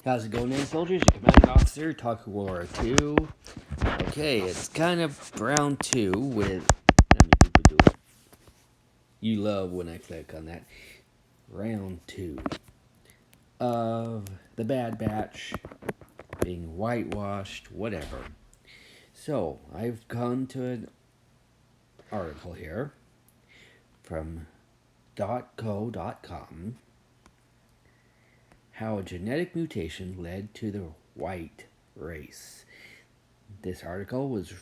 How's it going, then, soldiers? Your commanding officer, talking World War II. Okay, it's kind of round two with. You love when I click on that. Round two of the Bad Batch being whitewashed, whatever. So, I've gone to an article here from .co.com how a genetic mutation led to the white race. This article was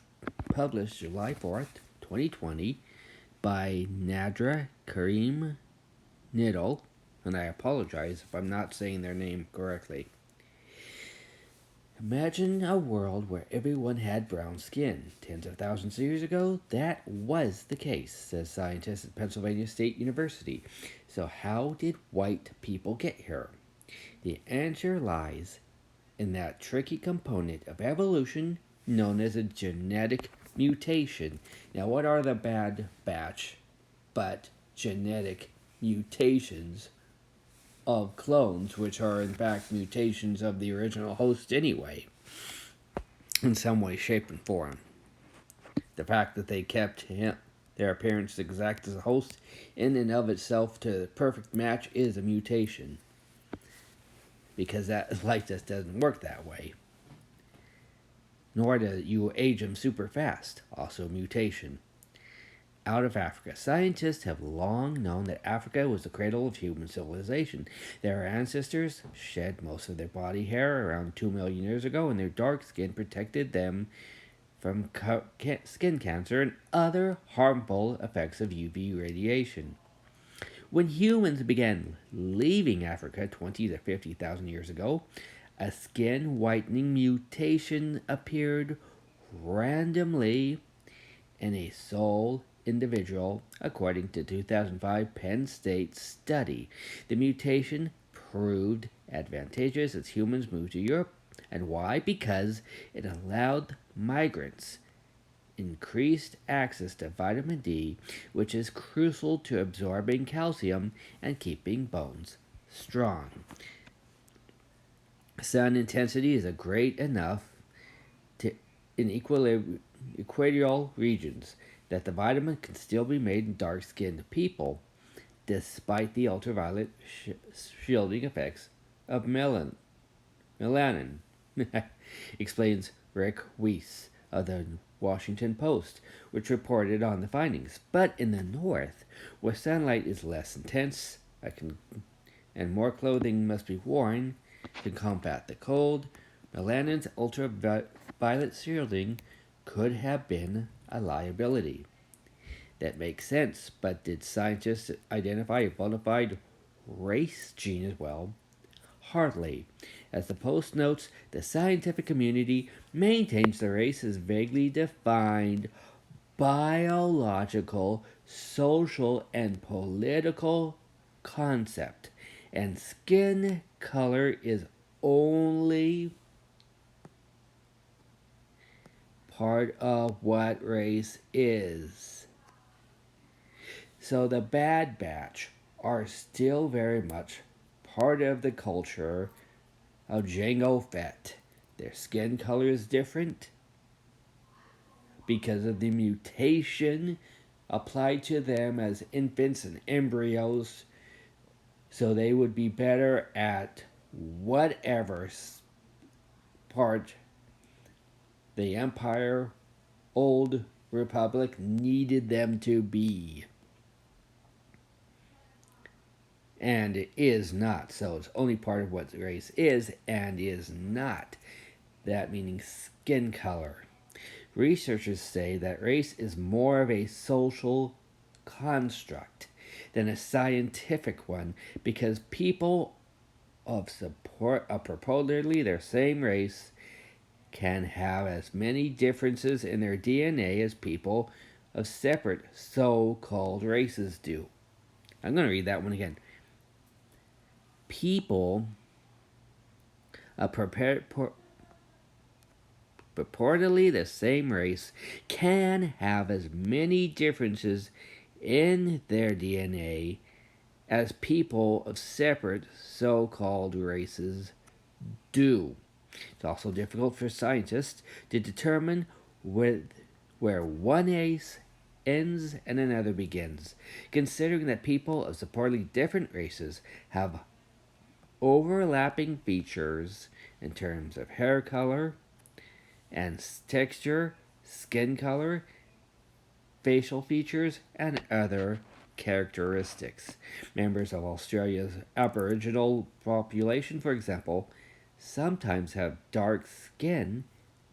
published July 4th, 2020 by Nadra Karim Niddle, and I apologize if I'm not saying their name correctly. Imagine a world where everyone had brown skin. Tens of thousands of years ago, that was the case, says scientists at Pennsylvania State University. So, how did white people get here? The answer lies in that tricky component of evolution known as a genetic mutation. Now, what are the Bad Batch but genetic mutations of clones, which are in fact mutations of the original host anyway, in some way, shape, and form? The fact that they kept their appearance exact as a host in and of itself to the perfect match is a mutation, because that life just doesn't work that way. Nor do you age them super fast, also a mutation. Out of Africa. Scientists have long known that Africa was the cradle of human civilization. Their ancestors shed most of their body hair around 2 million years ago, and their dark skin protected them from skin cancer and other harmful effects of UV radiation. When humans began leaving Africa 20 to 50,000 years ago, a skin whitening mutation appeared randomly in a sole individual, according to 2005 Penn State study. The mutation proved advantageous as humans moved to Europe. And why? Because it allowed migrants increased access to vitamin D, which is crucial to absorbing calcium and keeping bones strong. Sun intensity is great enough in equatorial regions that the vitamin can still be made in dark-skinned people, despite the ultraviolet shielding effects of melanin, explains Rick Weiss of the Washington Post, which reported on the findings. But in the north, where sunlight is less intense and more clothing must be worn to combat the cold, melanin's ultraviolet shielding could have been a liability. That makes sense, but did scientists identify a bona fide race gene as well? Hardly. As the Post notes, the scientific community maintains the race as vaguely defined biological, social, and political concept, and skin color is only part of what race is. So the Bad Batch are still very much part of the culture of Jango Fett. Their skin color is different because of the mutation applied to them as infants and embryos, so they would be better at whatever part the Empire, Old Republic needed them to be. And it is not. So it's only part of what the race is and is not. That meaning skin color. Researchers say that race is more of a social construct than a scientific one because people of purportedly their same race can have as many differences in their DNA as people of separate so-called races do. I'm going to read that one again. People of purportedly the same race can have as many differences in their DNA as people of separate so-called races do. It's also difficult for scientists to determine where one race ends and another begins, considering that people of supposedly different races have overlapping features in terms of hair color and texture, skin color, facial features, and other characteristics. Members of Australia's Aboriginal population, for example, sometimes have dark skin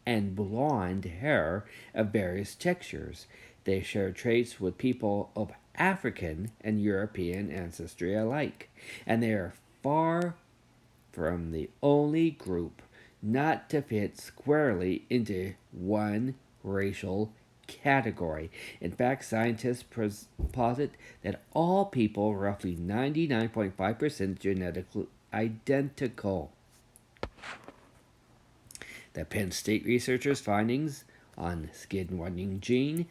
and blonde hair of various textures. They share traits with people of African and European ancestry alike, and they are far from the only group not to fit squarely into one racial category. In fact, scientists posit that all people, roughly 99.5%, genetically identical. The Penn State researchers' findings on skin whitening gene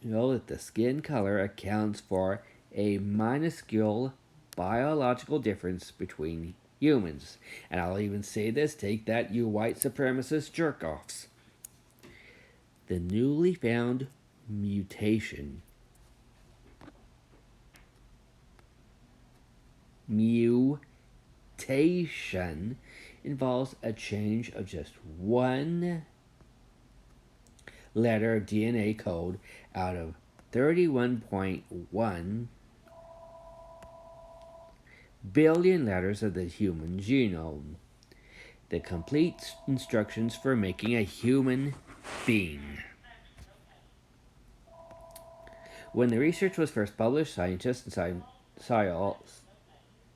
show that the skin color accounts for a minuscule biological difference between humans. And I'll even say this, take that, you white supremacist jerk-offs. The newly found mutation involves a change of just one letter of DNA code out of 31.1 billion letters of the human genome. The complete instructions for making a human being. When the research was first published, scientists and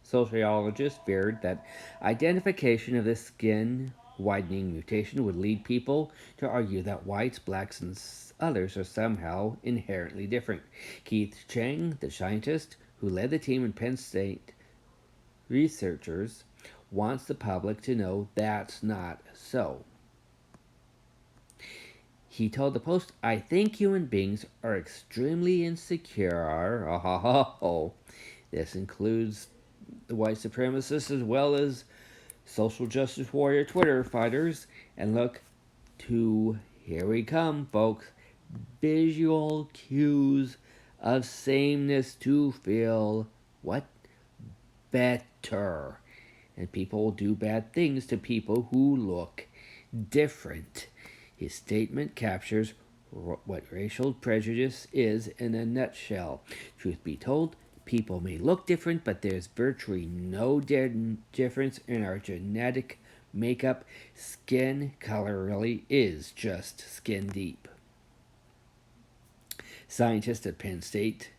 sociologists feared that identification of this skin widening mutation would lead people to argue that whites, blacks, and others are somehow inherently different. Keith Chang, the scientist who led the team in Penn State researchers, wants the public to know that's not so. He told the Post, "I think human beings are extremely insecure." This includes the white supremacists as well as social justice warrior Twitter fighters. And look, here we come, folks. Visual cues of sameness to feel what? Better. And people will do bad things to people who look different. His statement captures what racial prejudice is in a nutshell. Truth be told, people may look different, but there's virtually no difference in our genetic makeup. Skin color really is just skin deep. Scientists at Penn State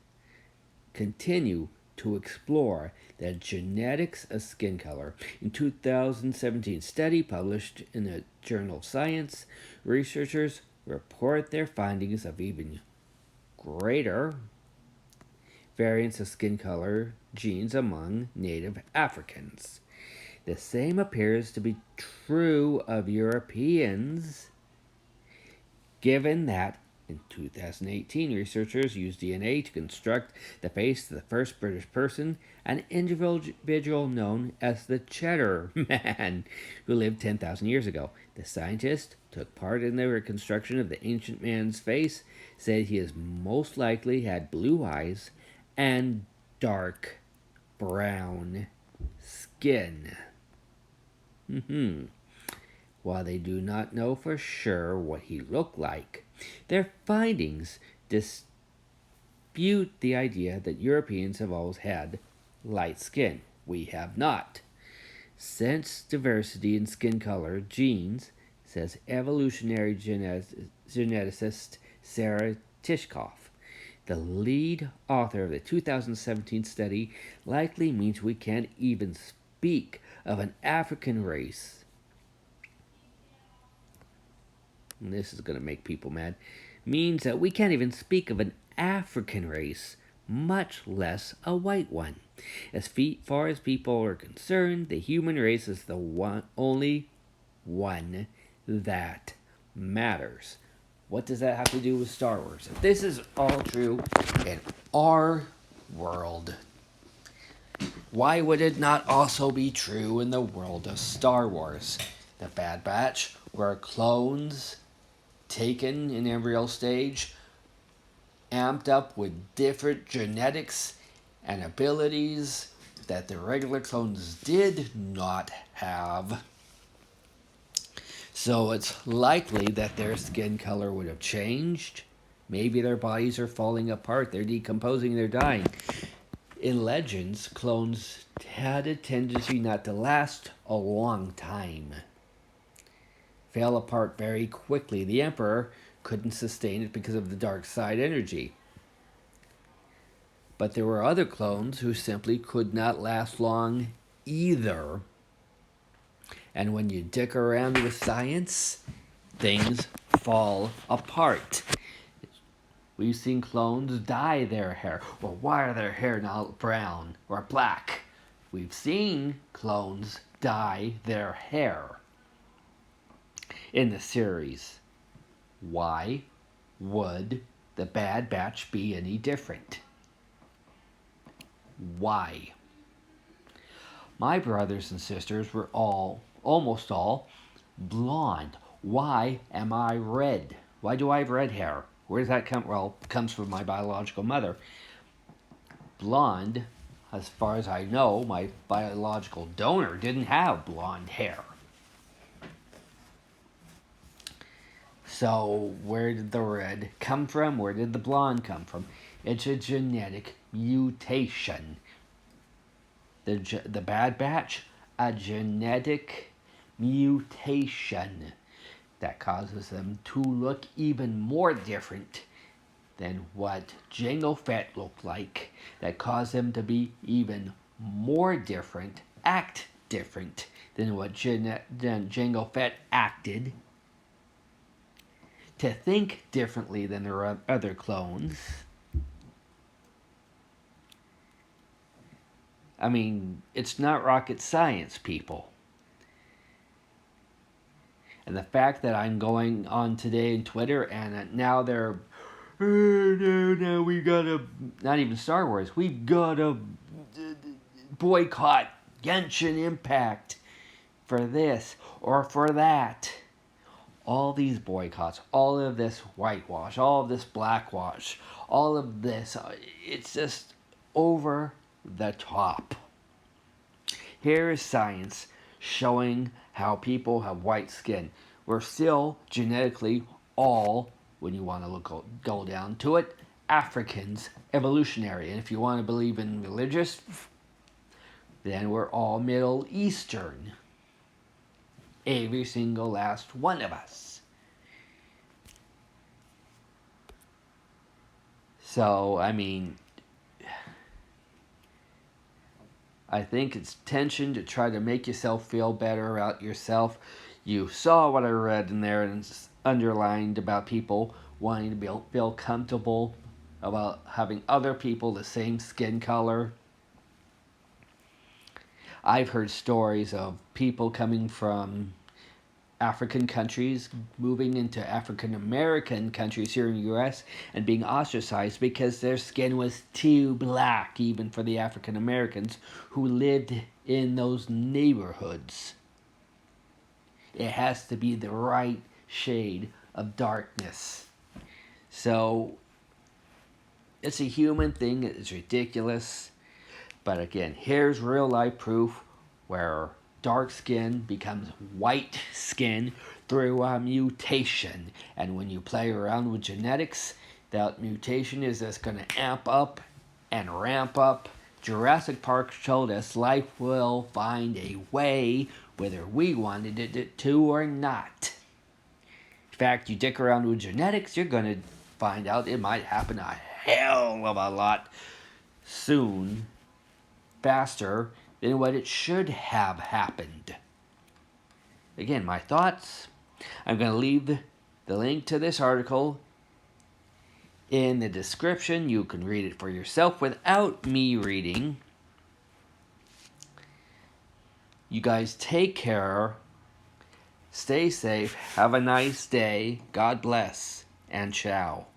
continue to explore the genetics of skin color. In 2017 study published in the journal Science, researchers report their findings of even greater variance of skin color genes among Native Africans. The same appears to be true of Europeans, given that in 2018, researchers used DNA to construct the face of the first British person, an individual known as the Cheddar Man, who lived 10,000 years ago. The scientist took part in the reconstruction of the ancient man's face, said he has most likely had blue eyes and dark brown skin. While they do not know for sure what he looked like, their findings dispute the idea that Europeans have always had light skin. We have not. Since diversity in skin color genes, says evolutionary geneticist Sarah Tishkoff, the lead author of the 2017 study, likely means we can't even speak of an African race. And this is going to make people mad, means that we can't even speak of an African race, much less a white one. As far as people are concerned, the human race is the only one that matters. What does that have to do with Star Wars? If this is all true in our world, Why would it not also be true in the world of Star Wars? The Bad Batch were clones taken in embryo stage, amped up with different genetics and abilities that the regular clones did not have. So it's likely that their skin color would have changed. Maybe their bodies are falling apart, they're decomposing, they're dying. In Legends, clones had a tendency not to last a long time. Fell apart very quickly. The Emperor couldn't sustain it because of the dark side energy. But there were other clones who simply could not last long either. And when you dick around with science, things fall apart. We've seen clones dye their hair. Well, why are their hair now brown or black? We've seen clones dye their hair in the series. Why would the Bad Batch be any different? Why? My brothers and sisters were almost all, blonde. Why am I red? Why do I have red hair? Where does that come? Well, it comes from my biological mother. Blonde, as far as I know, my biological donor didn't have blonde hair. So where did the red come from? Where did the blonde come from? It's a genetic mutation. The Bad Batch, a genetic mutation that causes them to look even more different than what Jango Fett looked like, that caused them to be even more different, act different than what Jango Fett acted, to think differently than their other clones. I mean, it's not rocket science, people. And the fact that I'm going on today in Twitter and now they're, no, we gotta, not even Star Wars, we gotta boycott Genshin Impact for this or for that. All these boycotts, all of this whitewash, all of this blackwash, all of this, it's just over the top. Here is science showing how people have white skin. We're still genetically all, when you want to go down to it, Africans, evolutionary. And if you want to believe in religious, then we're all Middle Eastern. Every single last one of us. So, I mean, I think it's tension to try to make yourself feel better about yourself. You saw what I read in there and it's underlined about people wanting to feel comfortable about having other people the same skin color. I've heard stories of people coming from African countries moving into African American countries here in the US and being ostracized because their skin was too black, even for the African Americans who lived in those neighborhoods. It has to be the right shade of darkness. So it's a human thing. It's ridiculous. But again, here's real life proof where dark skin becomes white skin through a mutation. And when you play around with genetics, that mutation is just going to amp up and ramp up. Jurassic Park showed us life will find a way, whether we wanted it to or not. In fact, you dick around with genetics, you're going to find out it might happen a hell of a lot soon, faster than what it should have happened. Again, my thoughts. I'm going to leave the link to this article in the description. You can read it for yourself without me reading. You guys take care. Stay safe. Have a nice day. God bless. And ciao.